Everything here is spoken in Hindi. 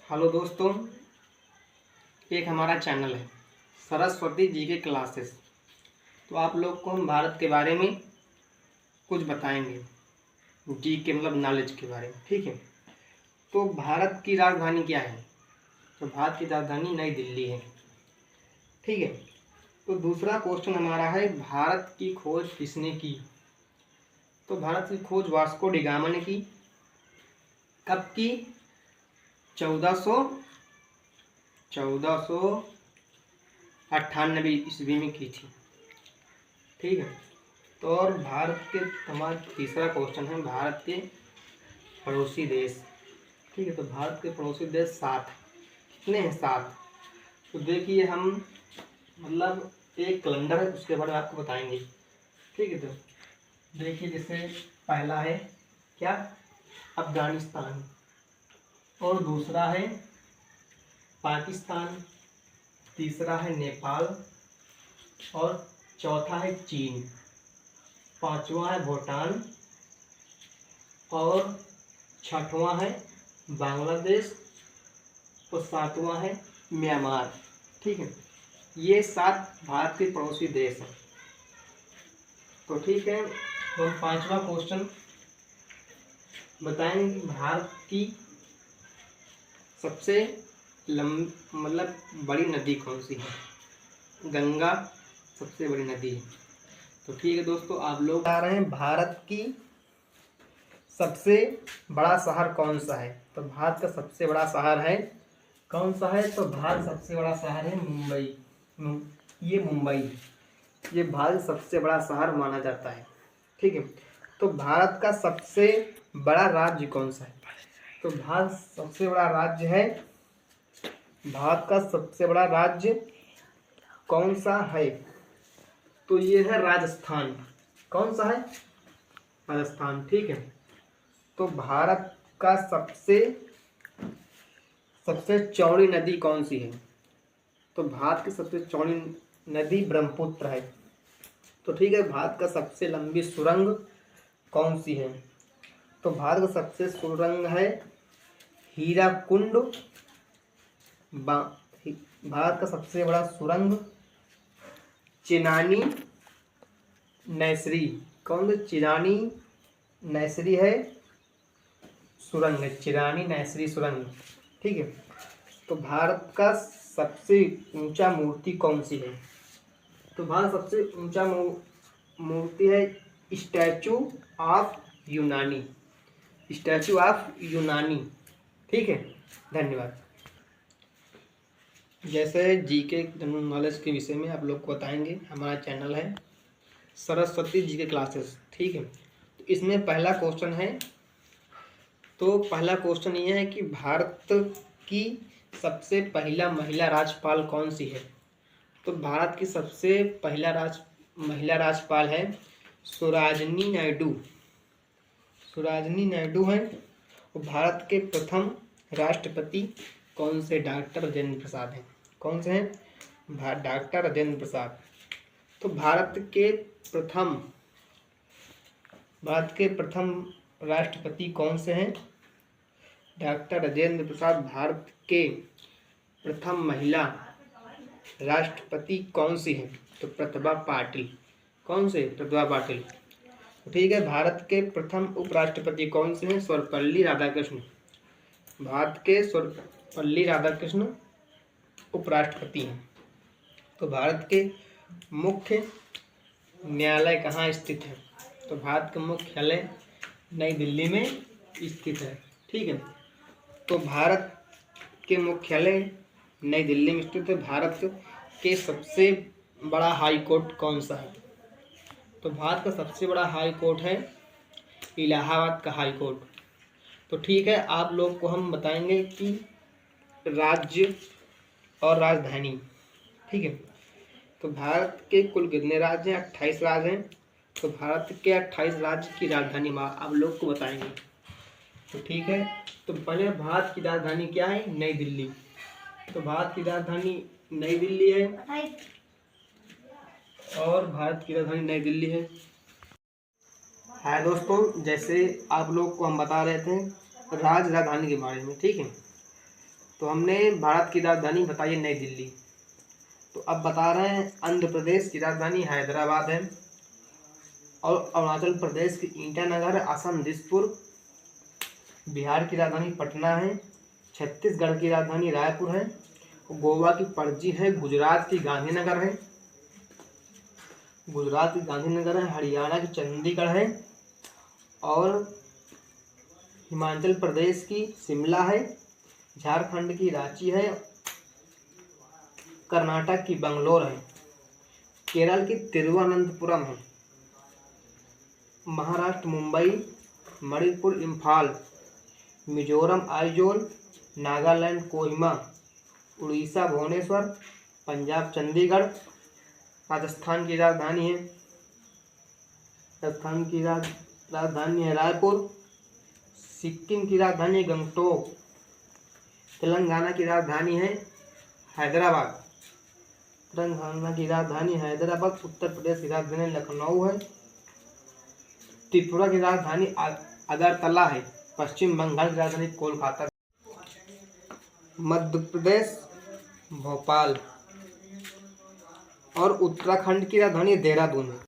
हेलो दोस्तों, एक हमारा चैनल है सरस्वती जी के क्लासेस। तो आप लोग को हम भारत के बारे में कुछ बताएंगे, जी के मतलब नॉलेज के बारे में। ठीक है, तो भारत की राजधानी क्या है? तो भारत की राजधानी नई दिल्ली है। ठीक है, तो दूसरा क्वेश्चन हमारा है, भारत की खोज किसने की? तो भारत की खोज वास्को डी गामा ने की। कब की? 1498 ईस्वी में की थी। ठीक है, तो और भारत के हमारा तीसरा क्वेश्चन है, भारत के पड़ोसी देश। ठीक है, तो भारत के पड़ोसी देश 7 हैं। कितने हैं? 7। तो देखिए, हम मतलब एक कैलेंडर है, उसके बारे में आपको बताएंगे। ठीक है, तो देखिए, जैसे पहला है क्या? अफगानिस्तान, और दूसरा है पाकिस्तान, तीसरा है नेपाल, और चौथा है चीन, पांचवा है भूटान, और छठवां है बांग्लादेश, और सातवां है म्यांमार। ठीक है, ये 7 भारत के पड़ोसी देश हैं। तो ठीक है, तो हम पांचवा क्वेश्चन बताएंगे कि भारत की सबसे मतलब बड़ी नदी कौन सी है? गंगा सबसे बड़ी नदी है। तो ठीक है दोस्तों, आप लोग बता रहे हैं भारत की सबसे बड़ा शहर कौन सा है? तो भारत का सबसे बड़ा शहर है कौन सा है? तो भारत सबसे बड़ा शहर है मुंबई। ये मुंबई, ये भारत सबसे बड़ा शहर माना जाता है। ठीक है, तो भारत का सबसे बड़ा राज्य कौन सा है? तो भारत सबसे बड़ा राज्य है, भारत का सबसे बड़ा राज्य कौन सा है? तो ये है राजस्थान। कौन सा है? राजस्थान। ठीक है, तो भारत का सबसे चौड़ी नदी कौन सी है? तो भारत की सबसे चौड़ी नदी ब्रह्मपुत्र है। तो ठीक है, भारत का सबसे लंबी सुरंग कौन सी है? तो भारत का सबसे सुरंग है हीराकुंड। भारत का सबसे बड़ा सुरंग चिनानी नैसरी। कौन सा? चिरानी नैसरी है सुरंग है, चिरानी नैसरी सुरंग। ठीक है, तो भारत का सबसे ऊंचा मूर्ति कौन सी है? तो भारत सबसे ऊंचा मूर्ति है स्टैचू ऑफ यूनानी। स्टैचू ऑफ यूनानी। ठीक है, धन्यवाद। जैसे जीके जनरल नॉलेज के विषय में आप लोग को बताएंगे, हमारा चैनल है सरस्वती जी के क्लासेस। ठीक है, तो इसमें पहला क्वेश्चन है, तो पहला क्वेश्चन ये है कि भारत की सबसे पहला महिला राज्यपाल कौन सी है? तो भारत की सबसे महिला राज्यपाल है सुराजनी नायडू। सुराजनी नायडू है। और भारत के प्रथम राष्ट्रपति कौन से? डॉक्टर राजेंद्र प्रसाद हैं। कौन से हैं? डॉक्टर राजेंद्र प्रसाद। तो भारत के प्रथम राष्ट्रपति कौन से हैं? डॉक्टर राजेंद्र प्रसाद। भारत के प्रथम महिला राष्ट्रपति कौन सी है? तो प्रतिभा पाटिल। कौन से? प्रतिभा पाटिल। ठीक है, भारत के प्रथम उपराष्ट्रपति कौन से हैं? सर्वपल्ली राधाकृष्ण। भारत के सर्वपल्ली राधाकृष्ण उपराष्ट्रपति हैं। तो भारत के मुख्य न्यायालय कहाँ स्थित है? तो भारत का मुख्यालय नई दिल्ली में स्थित है। ठीक है, तो भारत के मुख्यालय नई दिल्ली में स्थित है। भारत के सबसे बड़ा हाई कोर्ट कौन सा है? तो भारत का सबसे बड़ा हाई कोर्ट है इलाहाबाद का हाई कोर्ट। तो ठीक है, आप लोग को हम बताएंगे कि राज्य और राजधानी। ठीक है, तो भारत के कुल कितने राज्य हैं? 28 राज्य हैं। तो भारत के 28 राज्य की राजधानी आप लोग को बताएंगे। तो ठीक है, तो पहले भारत की राजधानी क्या है? नई दिल्ली। तो भारत की राजधानी नई दिल्ली है, और भारत की राजधानी नई दिल्ली है। दोस्तों, जैसे आप लोग को हम बता रहे थे राजधानी के बारे में। ठीक है, तो हमने भारत की राजधानी बताई नई दिल्ली। तो अब बता रहे हैं आंध्र प्रदेश की राजधानी हैदराबाद है, और अरुणाचल प्रदेश की ईटानगर है, असम दिसपुर, बिहार की राजधानी पटना है, छत्तीसगढ़ की राजधानी रायपुर है, गोवा की पणजी है, गुजरात की गांधीनगर है, हरियाणा की चंडीगढ़ है, और हिमाचल प्रदेश की शिमला है, झारखंड की रांची है, कर्नाटक की बंगलोर है, केरल की तिरुवनंतपुरम है, महाराष्ट्र मुंबई, मणिपुर इम्फाल, मिजोरम आइजोल, नागालैंड कोहिमा, उड़ीसा भुवनेश्वर, पंजाब चंडीगढ़, राजस्थान की राजधानी है रायपुर, सिक्किम की राजधानी है गंगटोक, तेलंगाना की राजधानी है हैदराबाद, उत्तर प्रदेश की राजधानी लखनऊ है, त्रिपुरा की राजधानी अगरतला है, पश्चिम बंगाल की राजधानी कोलकाता, मध्य प्रदेश भोपाल, और उत्तराखंड की राजधानी देहरादून है।